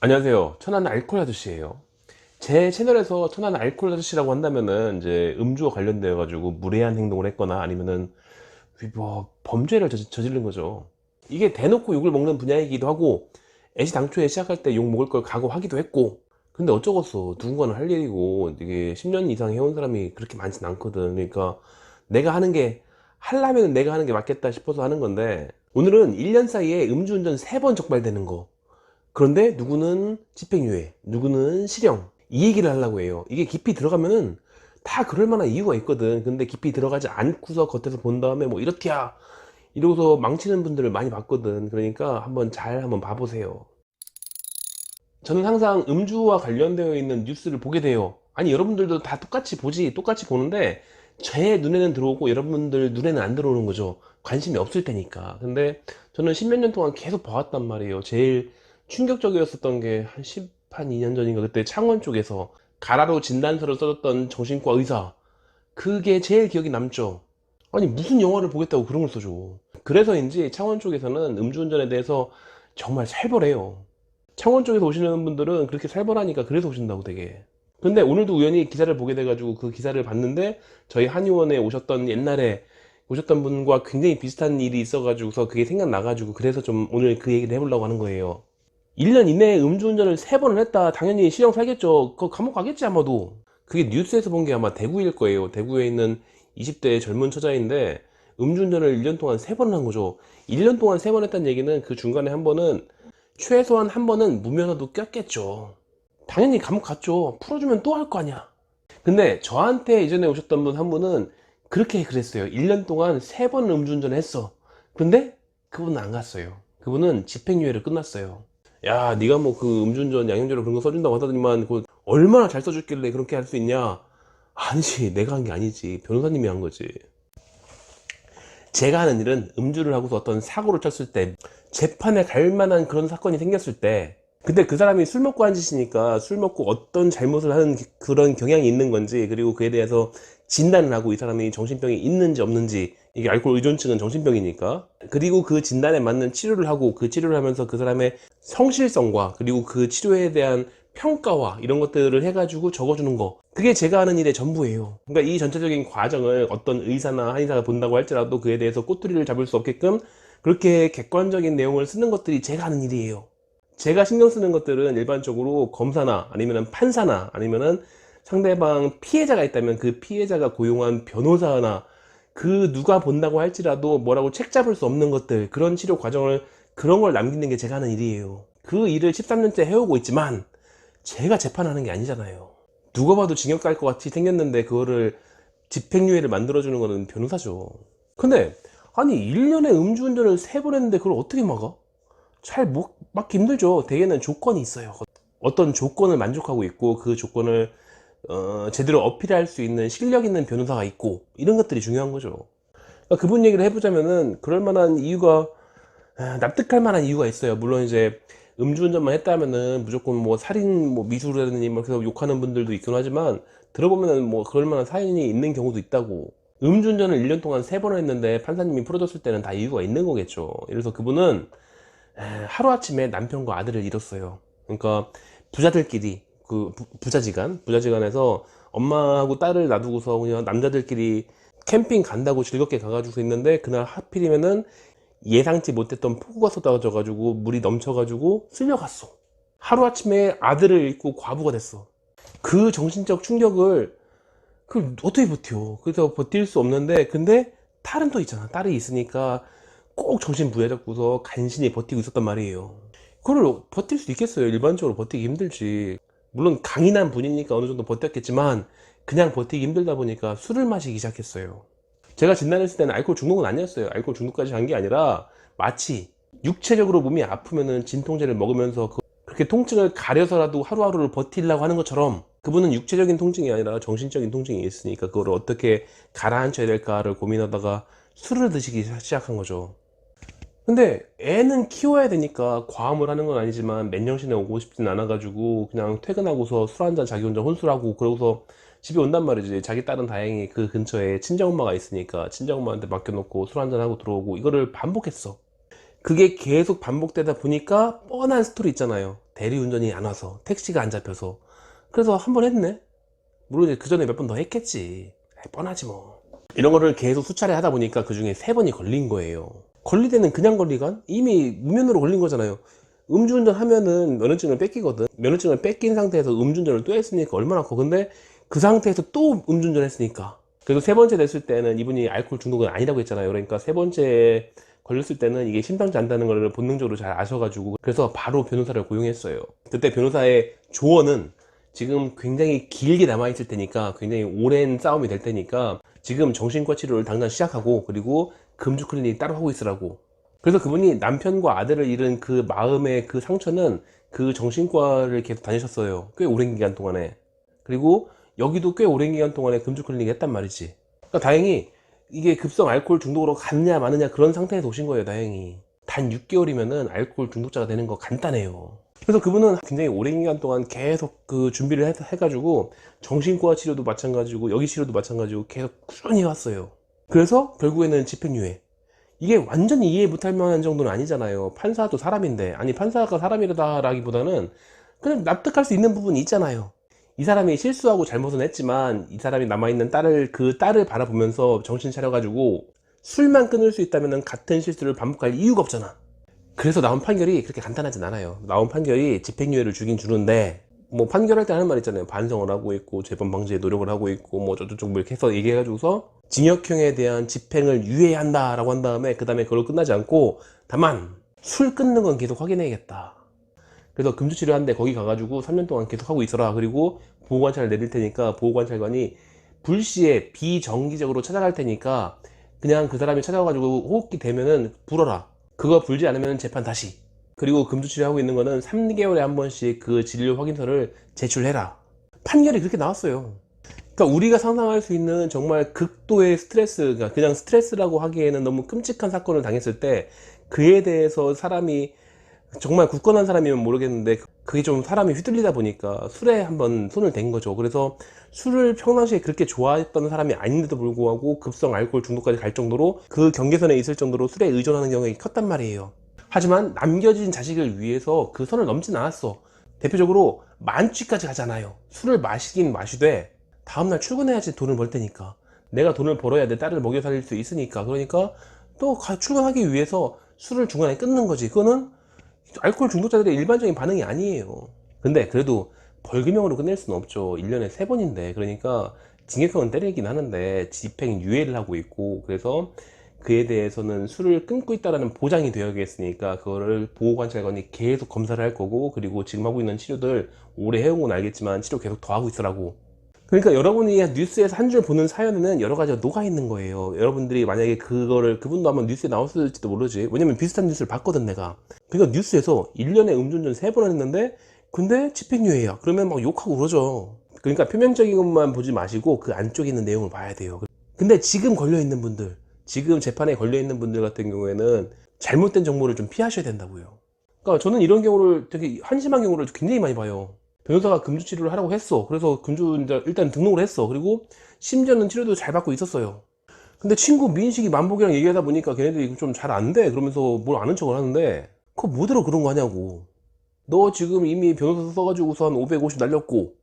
안녕하세요. 천안 알콜 아저씨예요. 제 채널에서 천안 알콜 아저씨라고 한다면은 이제 음주와 관련되어 가지고 무례한 행동을 했거나 아니면은 뭐 범죄를 저지른 거죠. 이게 대놓고 욕을 먹는 분야이기도 하고 애시당초에 시작할 때 욕 먹을 걸 각오하기도 했고, 근데 어쩌겠어. 누군가는 할 일이고 이게 10년 이상 해온 사람이 그렇게 많진 않거든. 그러니까 내가 하는 게 하려면 내가 하는 게 맞겠다 싶어서 하는 건데, 오늘은 1년 사이에 음주운전 3번 적발되는 거, 그런데 누구는 집행유예, 누구는 실형, 이 얘기를 하려고 해요. 이게 깊이 들어가면은 다 그럴 만한 이유가 있거든. 근데 깊이 들어가지 않고서 겉에서 본 다음에 뭐 이렇디야 이러고서 망치는 분들을 많이 봤거든. 그러니까 한번 봐보세요. 저는 항상 음주와 관련되어 있는 뉴스를 보게 돼요. 아니, 여러분들도 다 똑같이 보지, 똑같이 보는데 제 눈에는 들어오고 여러분들 눈에는 안 들어오는 거죠. 관심이 없을 테니까. 근데 저는 십몇 년 동안 계속 봐왔단 말이에요. 제일 충격적이었었던 게 한 2년 전인가, 그때 창원 쪽에서 가라로 진단서를 써줬던 정신과 의사, 그게 제일 기억이 남죠. 아니, 무슨 영화를 보겠다고 그런 걸 써줘. 그래서인지 창원 쪽에서는 음주운전에 대해서 정말 살벌해요. 창원 쪽에서 오시는 분들은 그렇게 살벌하니까 그래서 오신다고 되게. 근데 오늘도 우연히 기사를 보게 돼가지고 그 기사를 봤는데, 저희 한의원에 오셨던 옛날에 오셨던 분과 굉장히 비슷한 일이 있어가지고서 그게 생각나가지고, 그래서 좀 오늘 그 얘기를 해보려고 하는 거예요. 1년 이내에 음주운전을 3번을 했다. 당연히 실형 살겠죠. 그 감옥 가겠지 아마도. 그게 뉴스에서 본 게 아마 대구일 거예요. 대구에 있는 20대 젊은 처자인데 음주운전을 1년 동안 3번을 한 거죠. 1년 동안 3번 했다는 얘기는 그 중간에 한 번은, 최소한 한 번은 무면허도 꼈겠죠. 당연히 감옥 갔죠. 풀어주면 또 할 거 아니야. 근데 저한테 이전에 오셨던 분 한 분은 그렇게 그랬어요. 1년 동안 3번 음주운전을 했어. 근데 그분은 안 갔어요. 그분은 집행유예를 끝났어요. 야, 네가 뭐 그 음주운전 양형제로 그런 거 써준다고 하더니만 그 얼마나 잘 써줬길래 그렇게 할 수 있냐? 아니지, 내가 한 게 아니지. 변호사님이 한 거지. 제가 하는 일은 음주를 하고서 어떤 사고를 쳤을 때, 재판에 갈 만한 그런 사건이 생겼을 때, 근데 그 사람이 술 먹고 한 짓이니까 술 먹고 어떤 잘못을 하는 그런 경향이 있는 건지, 그리고 그에 대해서 진단을 하고 이 사람이 정신병이 있는지 없는지, 이게 알코올 의존증은 정신병이니까, 그리고 그 진단에 맞는 치료를 하고, 그 치료를 하면서 그 사람의 성실성과 그리고 그 치료에 대한 평가와 이런 것들을 해가지고 적어주는 거, 그게 제가 하는 일의 전부예요. 그러니까 이 전체적인 과정을 어떤 의사나 한의사가 본다고 할지라도 그에 대해서 꼬투리를 잡을 수 없게끔 그렇게 객관적인 내용을 쓰는 것들이 제가 하는 일이에요. 제가 신경 쓰는 것들은 일반적으로 검사나 아니면 판사나 아니면은 상대방 피해자가 있다면 그 피해자가 고용한 변호사나 그 누가 본다고 할지라도 뭐라고 책 잡을 수 없는 것들, 그런 치료 과정을, 그런 걸 남기는 게 제가 하는 일이에요. 그 일을 13년째 해오고 있지만 제가 재판하는 게 아니잖아요. 누가 봐도 징역 갈 것 같이 생겼는데 그거를 집행유예를 만들어주는 거는 변호사죠. 근데 아니, 1년에 음주운전을 3번 했는데 그걸 어떻게 막아? 잘 막기 힘들죠. 대개는 조건이 있어요. 어떤 조건을 만족하고 있고 그 조건을 제대로 어필할 수 있는 실력 있는 변호사가 있고, 이런 것들이 중요한 거죠. 그러니까 그분 얘기를 해보자면은 그럴 만한 이유가, 납득할 만한 이유가 있어요. 물론 이제 음주운전만 했다면은 무조건 뭐 살인 뭐 미수라든지 뭐 그래서 욕하는 분들도 있긴 하지만, 들어보면은 뭐 그럴 만한 사연이 있는 경우도 있다고. 음주운전을 1년 동안 3번을 했는데 판사님이 풀어줬을 때는 다 이유가 있는 거겠죠. 그래서 그분은 하루아침에 남편과 아들을 잃었어요. 그러니까 부자들끼리, 그 부자지간에서 엄마하고 딸을 놔두고서 그냥 남자들끼리 캠핑 간다고 즐겁게 가가지고 있는데, 그날 하필이면은 예상치 못했던 폭우가 쏟아져가지고 물이 넘쳐가지고 쓸려갔어. 하루아침에 아들을 잃고 과부가 됐어. 그 정신적 충격을 그 어떻게 버텨? 그래서 버틸 수 없는데, 근데 딸은 또 있잖아. 딸이 있으니까 꼭 정신 부여잡고서 간신히 버티고 있었단 말이에요. 그걸 버틸 수 있겠어요? 일반적으로 버티기 힘들지. 물론 강인한 분이니까 어느 정도 버텼겠지만, 그냥 버티기 힘들다 보니까 술을 마시기 시작했어요. 제가 진단했을 때는 알코올 중독은 아니었어요. 알코올 중독까지 간 게 아니라, 마치 육체적으로 몸이 아프면은 진통제를 먹으면서 그렇게 통증을 가려서라도 하루하루를 버티려고 하는 것처럼, 그분은 육체적인 통증이 아니라 정신적인 통증이 있으니까 그거를 어떻게 가라앉혀야 될까를 고민하다가 술을 드시기 시작한 거죠. 근데 애는 키워야 되니까 과음을 하는 건 아니지만 맨정신에 오고 싶진 않아가지고 그냥 퇴근하고서 술 한잔 자기 혼자 혼술하고 그러고서 집에 온단 말이지. 자기 딸은 다행히 그 근처에 친정엄마가 있으니까 친정엄마한테 맡겨놓고 술 한잔하고 들어오고, 이거를 반복했어. 그게 계속 반복되다 보니까 뻔한 스토리 있잖아요. 대리운전이 안 와서, 택시가 안 잡혀서. 그래서 한 번 했네. 물론 이제 그 전에 몇 번 더 했겠지. 뻔하지 뭐. 이런 거를 계속 수차례 하다 보니까 그 중에 3번이 걸린 거예요. 걸릴 때는 그냥 걸리간? 이미 무면허로 걸린 거잖아요. 음주운전 하면은 면허증을 뺏기거든. 면허증을 뺏긴 상태에서 음주운전을 또 했으니까 얼마나 커. 근데 그 상태에서 또 음주운전 했으니까. 그래서 3번째 됐을 때는 이분이 알코올 중독은 아니라고 했잖아요. 그러니까 3번째 걸렸을 때는 이게 심상치 않다는 걸 본능적으로 잘 아셔가지고, 그래서 바로 변호사를 고용했어요. 그때 변호사의 조언은 지금 굉장히 길게 남아있을 테니까, 굉장히 오랜 싸움이 될 테니까 지금 정신과 치료를 당장 시작하고, 그리고 금주 클리닉 따로 하고 있으라고. 그래서 그분이 남편과 아들을 잃은 그 마음의 그 상처는 그 정신과를 계속 다니셨어요. 꽤 오랜 기간 동안에. 그리고 여기도 꽤 오랜 기간 동안에 금주 클리닉 했단 말이지. 그러니까 다행히 이게 급성 알코올 중독으로 갔냐 마느냐 그런 상태에서 오신 거예요. 다행히 단 6개월이면은 알코올 중독자가 되는 거 간단해요. 그래서 그분은 굉장히 오랜 기간 동안 계속 그 준비를 해가지고 정신과 치료도 마찬가지고 여기 치료도 마찬가지고 계속 꾸준히 왔어요. 그래서 결국에는 집행유예. 이게 완전히 이해 못할 만한 정도는 아니잖아요. 판사도 사람인데, 아니 판사가 사람이라다라기보다는 그냥 납득할 수 있는 부분이 있잖아요. 이 사람이 실수하고 잘못은 했지만 이 사람이 남아있는 그 딸을 바라보면서 정신 차려가지고 술만 끊을 수 있다면 같은 실수를 반복할 이유가 없잖아. 그래서 나온 판결이 그렇게 간단하진 않아요. 나온 판결이 집행유예를 주긴 주는데, 뭐 판결할 때 하는 말 있잖아요. 반성을 하고 있고 재범 방지에 노력을 하고 있고 뭐 저쪽 뭐 이렇게 해서 얘기해가지고서 징역형에 대한 집행을 유예한다 라고 한 다음에 그 다음에 그걸로 끝나지 않고, 다만 술 끊는 건 계속 확인해야겠다. 그래서 금주치료하는데 거기 가가지고 3년 동안 계속 하고 있어라. 그리고 보호관찰을 내릴 테니까 보호관찰관이 불시에 비정기적으로 찾아갈 테니까 그냥 그 사람이 찾아와가지고 호흡기 되면은 불어라. 그거 불지 않으면 재판 다시. 그리고 금주치료하고 있는 거는 3개월에 한 번씩 그 진료 확인서를 제출해라. 판결이 그렇게 나왔어요. 그러니까 우리가 상상할 수 있는 정말 극도의 스트레스, 그러니까 그냥 스트레스라고 하기에는 너무 끔찍한 사건을 당했을 때 그에 대해서 사람이 정말 굳건한 사람이면 모르겠는데 그게 좀 사람이 휘둘리다 보니까 술에 한번 손을 댄 거죠. 그래서 술을 평상시에 그렇게 좋아했던 사람이 아닌데도 불구하고 급성 알코올 중독까지 갈 정도로 그 경계선에 있을 정도로 술에 의존하는 경우가 컸단 말이에요. 하지만 남겨진 자식을 위해서 그 선을 넘진 않았어. 대표적으로 만취까지 가잖아요. 술을 마시긴 마시되 다음날 출근해야지 돈을 벌 테니까, 내가 돈을 벌어야 내 딸을 먹여 살릴 수 있으니까, 그러니까 또 출근하기 위해서 술을 중간에 끊는 거지. 그거는 알코올 중독자들의 일반적인 반응이 아니에요. 근데 그래도 벌금형으로 끝낼 수는 없죠. 1년에 3번인데. 그러니까 징역형은 때리긴 하는데 집행유예를 하고 있고, 그래서 그에 대해서는 술을 끊고 있다는 보장이 되어야겠으니까 그거를 보호관찰관이 계속 검사를 할 거고, 그리고 지금 하고 있는 치료들 오래 해온 건 알겠지만 치료 계속 더 하고 있으라고. 그러니까 여러분이 뉴스에서 한 줄 보는 사연에는 여러 가지가 녹아 있는 거예요. 여러분들이 만약에 그거를, 그분도 아마 뉴스에 나왔을지도 모르지. 왜냐면 비슷한 뉴스를 봤거든 내가. 그러니까 뉴스에서 1년에 음주운전 3번 했는데 근데 집행유예야. 그러면 막 욕하고 그러죠. 그러니까 표면적인 것만 보지 마시고 그 안쪽에 있는 내용을 봐야 돼요. 근데 지금 걸려있는 분들, 지금 재판에 걸려있는 분들 같은 경우에는 잘못된 정보를 좀 피하셔야 된다고요. 그러니까 저는 이런 경우를 되게 한심한 경우를 굉장히 많이 봐요. 변호사가 금주 치료를 하라고 했어. 그래서 금주 일단 등록을 했어. 그리고 심지어는 치료도 잘 받고 있었어요. 근데 친구 미인식이 만복이랑 얘기하다 보니까 걔네들이 좀 잘 안 돼. 그러면서 뭘 아는 척을 하는데 그거 뭐대로 그런 거 하냐고. 너 지금 이미 변호사 써가지고서 한 550 날렸고,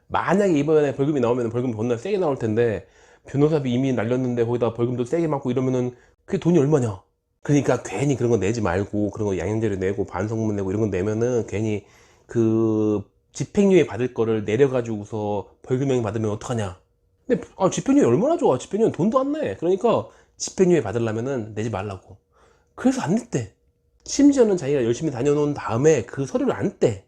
만약에 이번에 벌금이 나오면 벌금 존나 세게 나올 텐데 변호사비 이미 날렸는데 거기다 벌금도 세게 맞고 이러면은 그게 돈이 얼마냐. 그러니까 괜히 그런 거 내지 말고, 그런 거 양형재료 내고 반성문 내고 이런 거 내면은 괜히 그 집행유예 받을 거를 내려가지고서 벌금형 받으면 어떡하냐. 근데 집행유예 얼마나 좋아. 집행유예 돈도 안 내. 그러니까 집행유예 받으려면은 내지 말라고. 그래서 안 냈대. 심지어는 자기가 열심히 다녀놓은 다음에 그 서류를 안 떼.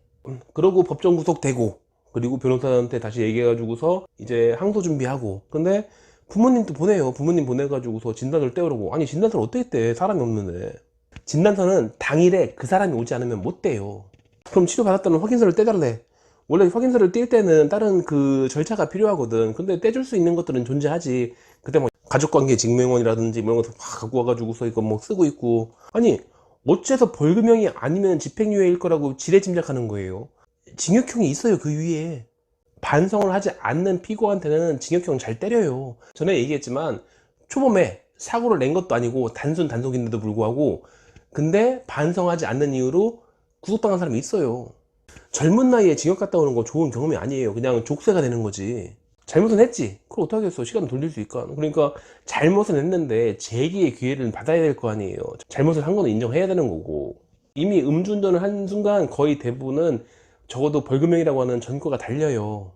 그러고 법정 구속되고, 그리고 변호사한테 다시 얘기해가지고서 이제 항소 준비하고. 근데 부모님도 보내요. 부모님 보내가지고서 진단서를 떼오라고. 아니 진단서를 어떻게 떼? 사람이 없는데. 진단서는 당일에 그 사람이 오지 않으면 못 떼요. 그럼 치료받았다는 확인서를 떼달래. 원래 확인서를 뗄 때는 다른 그 절차가 필요하거든. 근데 떼줄 수 있는 것들은 존재하지. 그때 뭐 가족관계 증명원이라든지 뭐 이런 것도 막 갖고 와가지고서 이거 뭐 쓰고 있고. 아니 어째서 벌금형이 아니면 집행유예일 거라고 지레짐작하는 거예요. 징역형이 있어요. 그 위에. 반성을 하지 않는 피고한테는 징역형 잘 때려요. 전에 얘기했지만 초범에 사고를 낸 것도 아니고 단순 단속인데도 불구하고 근데 반성하지 않는 이유로 구속당한 사람이 있어요. 젊은 나이에 징역 갔다 오는 거 좋은 경험이 아니에요. 그냥 족쇄가 되는 거지. 잘못은 했지. 그걸 어떡하겠어. 시간 돌릴 수 있까. 그러니까 잘못은 했는데 재기의 기회를 받아야 될 거 아니에요. 잘못을 한 거는 인정해야 되는 거고. 이미 음주운전을 한 순간 거의 대부분은 적어도 벌금형이라고 하는 전과가 달려요.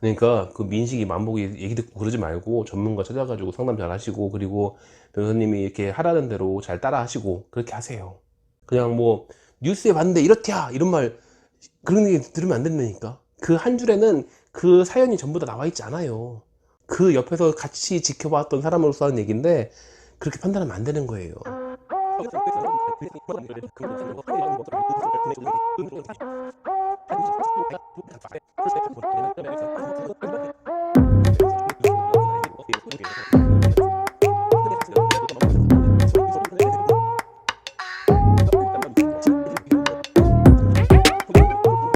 그러니까 그 민식이 만복이 얘기 듣고 그러지 말고 전문가 찾아가지고 상담 잘 하시고, 그리고 변호사님이 이렇게 하라는 대로 잘 따라 하시고 그렇게 하세요. 그냥 뭐 뉴스에 봤는데 이렇대야 이런 말, 그런 얘기 들으면 안 된다니까. 그 한 줄에는 그 사연이 전부 다 나와 있지 않아요. 그 옆에서 같이 지켜봤던 사람으로서 하는 얘기인데 그렇게 판단하면 안 되는 거예요.